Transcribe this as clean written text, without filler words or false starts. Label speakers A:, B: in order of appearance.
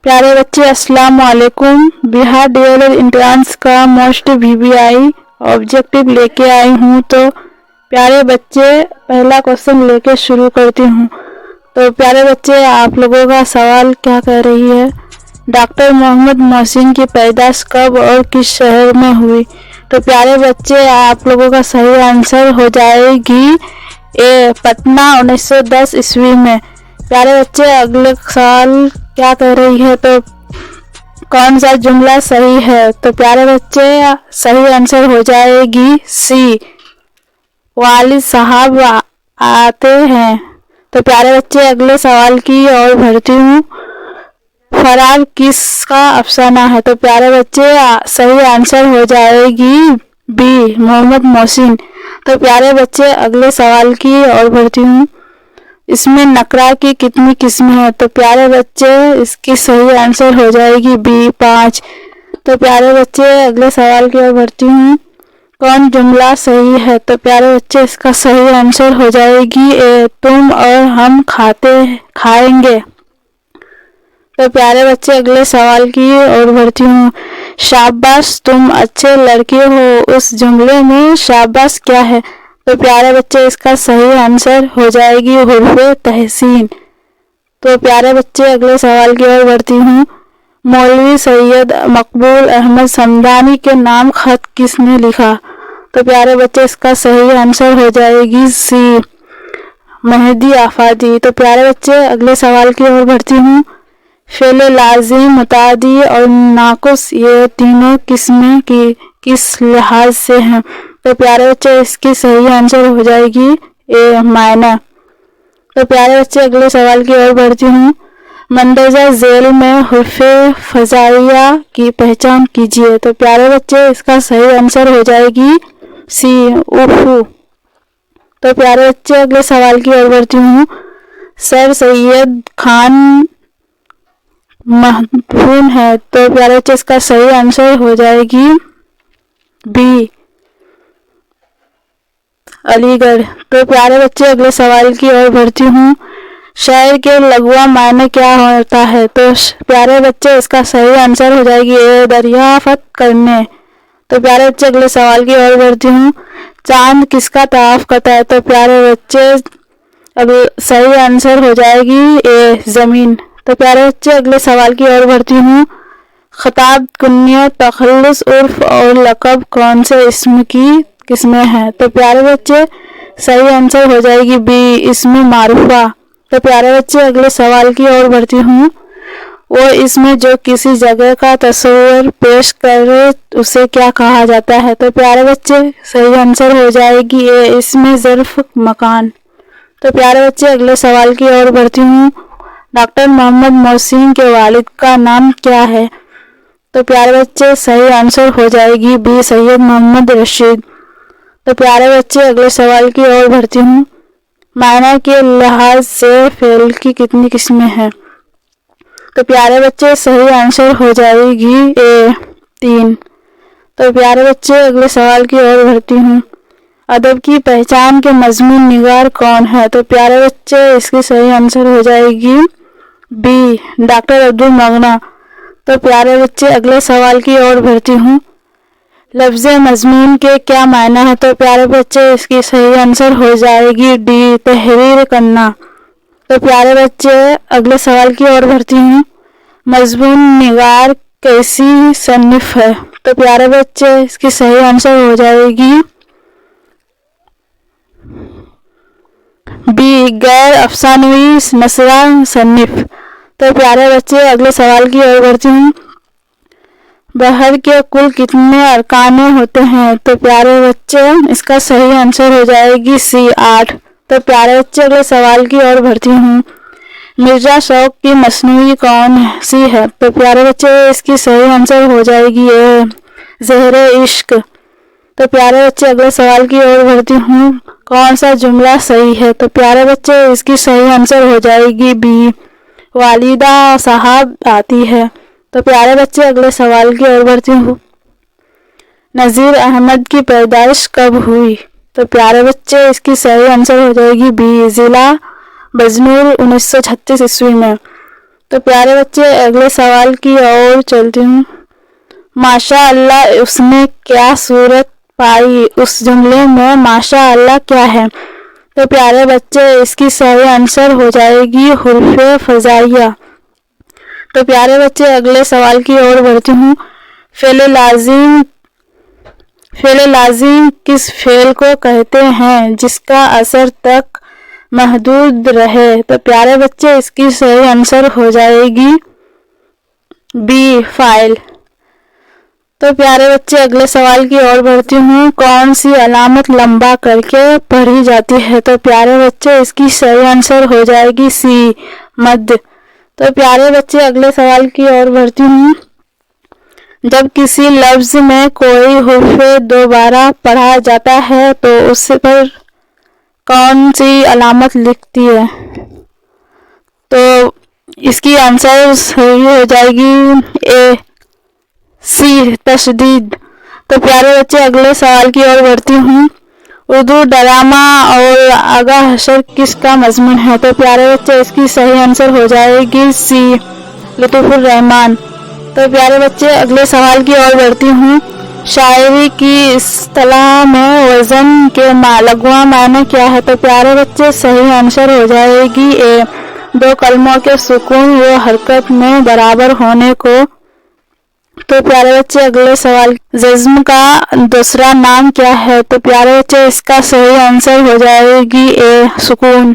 A: प्यारे बच्चे अस्सलाम वालेकुम। बिहार डीएलएड एंट्रेंस का मोस्ट वीवीआई ऑब्जेक्टिव लेके आई हूँ। तो प्यारे बच्चे पहला क्वेश्चन लेके शुरू करती हूँ। तो प्यारे बच्चे आप लोगों का सवाल क्या कह रही है, डॉक्टर मोहम्मद मोहसिन की पैदाइश कब और किस शहर में हुई। तो प्यारे बच्चे आप लोगों का सही आंसर हो जाएगी ए पटना 1910 ईस्वी में। प्यारे बच्चे अगले सवाल क्या कह रही है, तो कौन सा जुमला सही है। तो प्यारे बच्चे सही आंसर हो जाएगी सी, वालिद साहब आते हैं। तो प्यारे बच्चे अगले सवाल की ओर बढ़ती हूँ। फरार किसका अफसाना है। तो प्यारे बच्चे सही आंसर हो जाएगी बी, मोहम्मद मोहसिन। तो प्यारे बच्चे अगले सवाल की ओर बढ़ती हूँ। इसमें नकरा की कितनी किस्में हैं। तो प्यारे बच्चे इसकी सही आंसर हो जाएगी बी, 5। तो प्यारे बच्चे अगले सवाल की ओर बढ़ती हूँ। कौन जुमला सही है। तो प्यारे बच्चे इसका सही आंसर हो जाएगी ए, तुम और हम खाएंगे। तो प्यारे बच्चे अगले सवाल की ओर बढ़ती हूँ। शाबाश तुम अच्छे लड़के हो, उस जुमले में शाबाश क्या है। तो प्यारे बच्चे इसका सही आंसर हो जाएगी हुर्फ़े तहसीन। तो प्यारे बच्चे अगले सवाल की ओर बढ़ती हूँ। मौलवी सैयद मकबूल अहमद समदानी के नाम खत किसने लिखा। तो प्यारे बच्चे इसका सही आंसर हो जाएगी सी, मेहदी आफादी। तो प्यारे बच्चे अगले सवाल की ओर बढ़ती हूँ। फेले लाजिम, मुतादी और नाकुस ये तीनों किस्में की किस लिहाज से हैं। तो प्यारे बच्चे इसकी सही आंसर हो जाएगी ए, मायना। तो प्यारे बच्चे अगले सवाल की ओर बढ़ती हूँ। मंदरजा झेल में हुर्फ़े फजाइया की पहचान कीजिए। तो प्यारे बच्चे इसका सही आंसर हो जाएगी सी, उफ़ू। तो प्यारे बच्चे अगले सवाल की ओर बढ़ती हूँ। सर सैयद खान महफून है। तो प्यारे बच्चे इसका सही आंसर हो जाएगी बी, अलीगढ़। तो प्यारे बच्चे अगले सवाल की ओर बढ़ती हूँ। शायर के लघुआ मायने क्या होता है। तो प्यारे बच्चे इसका सही आंसर हो जाएगी ए, दरियाफ्त करने। तो प्यारे बच्चे अगले सवाल की ओर बढ़ती हूँ। चांद किसका तवाफ करता है। तो प्यारे बच्चे अगले सही आंसर हो जाएगी ए, जमीन। तो प्यारे बच्चे अगले सवाल की ओर बढ़ती हूँ। खिताब, कुन्नियत, तखल्लुस, उर्फ और लक़ब कौन से इस्म की किस्में हैं। तो प्यारे बच्चे सही आंसर हो जाएगी बी, इस्म मारूफा। तो प्यारे बच्चे अगले सवाल की ओर बढ़ती हूँ। वो इसमें जो किसी जगह का तस्वीर पेश करे उसे क्या कहा जाता है। तो प्यारे बच्चे सही आंसर हो जाएगी ए, इसमें ज़र्फ मकान। तो प्यारे बच्चे अगले सवाल की ओर बढ़ती हूँ। डॉक्टर मोहम्मद मोहसिन के वालिद का नाम क्या है। तो प्यारे बच्चे सही आंसर हो जाएगी बी, सैयद मोहम्मद रशीद। तो प्यारे बच्चे अगले सवाल की ओर बढ़ती हूँ। मायना के लिहाज से फेल की कितनी किस्में हैं। तो प्यारे बच्चे सही आंसर हो जाएगी ए, 3। तो प्यारे बच्चे अगले सवाल की ओर बढ़ती हूँ। अदब की पहचान के मजमून निगार कौन है। तो प्यारे बच्चे इसकी सही आंसर हो जाएगी बी, डॉक्टर अब्दुल मगना। तो प्यारे बच्चे अगले सवाल की ओर बढ़ती हूँ। लफ्ज़ मजमून के क्या मायना है। तो प्यारे बच्चे इसकी सही आंसर हो जाएगी डी, तहरीर करना। तो प्यारे बच्चे अगले सवाल की ओर बढ़ती हूँ। मजमून निगार कैसी सन्निफ है। तो प्यारे बच्चे इसकी सही आंसर हो जाएगी बी, गैर अफसानवी नसरा सन्निफ। तो प्यारे बच्चे अगले सवाल की ओर बढ़ती हूँ। बहर के कुल कितने अरकाने होते हैं। तो प्यारे बच्चे इसका सही आंसर हो जाएगी सी, 8। तो प्यारे बच्चे अगले सवाल की ओर बढ़ती हूँ। मिर्जा शौक की मसनूई कौन सी है। तो प्यारे बच्चे इसकी सही आंसर हो जाएगी ए, ज़हरे इश्क। तो प्यारे बच्चे अगले सवाल की ओर बढ़ती हूँ। कौन सा जुमला सही है। तो प्यारे बच्चे इसकी सही आंसर हो जाएगी बी, वालिदा साहब आती है। तो प्यारे बच्चे अगले सवाल की ओर बढ़ती हूँ। नज़ीर अहमद की पैदाइश कब हुई। तो प्यारे बच्चे इसकी सही आंसर हो जाएगी बी, ज़िला बजनूर 1936 ईस्वी में। تو پیارے بچے اگلے سوال کی اور چلتی ہوں. ماشاء اللہ اس نے کیا صورت پائی؟ اس جملے میں ماشاء اللہ کیا ہے؟ تو پیارے بچے اس کی صحیح آنسر ہو جائے گی حروف فزائیہ. تو پیارے بچے اگلے سوال کی اور بڑھتی ہوں. فعل لازم کس فعل کو کہتے ہیں جس کا اثر تک محدود رہے؟ تو پیارے بچے اس کی صحیح آنسر ہو جائے گی بی فاعل. تو پیارے بچے اگلے سوال کی اور بڑھتی ہوں. کون سی علامت لمبا کر کے پڑھی جاتی ہے؟ تو پیارے بچے اس کی صحیح آنسر ہو جائے گی سی مد. تو پیارے بچے اگلے سوال کی اور بڑھتی ہوں. جب کسی لفظ میں کوئی حرف دوبارہ پڑھا جاتا ہے تو اس پر کون سی علامت لکھتی ہے؟ تو اس کی آنسر صحیح ہو جائے گی اے سی تشدید. تو پیارے بچے اگلے سوال کی اور بڑھتی ہوں. اردو ڈرامہ اور آغا حشر کس کا مضمون ہے؟ تو پیارے بچے اس کی صحیح آنسر ہو جائے گی سی لطف الرحمان. تو پیارے بچے اگلے سوال کی اور بڑھتی ہوں. شاعری کی اصطلاح میں وزن کے لغوی معنی کیا ہے؟ تو پیارے بچے صحیح آنسر ہو جائے گی اے دو کلموں کے سکون و حرکت میں برابر ہونے کو. تو پیارے بچے اگلے سوال. جزم کا دوسرا نام کیا ہے؟ تو پیارے بچے اس کا صحیح آنسر ہو جائے گی اے سکون.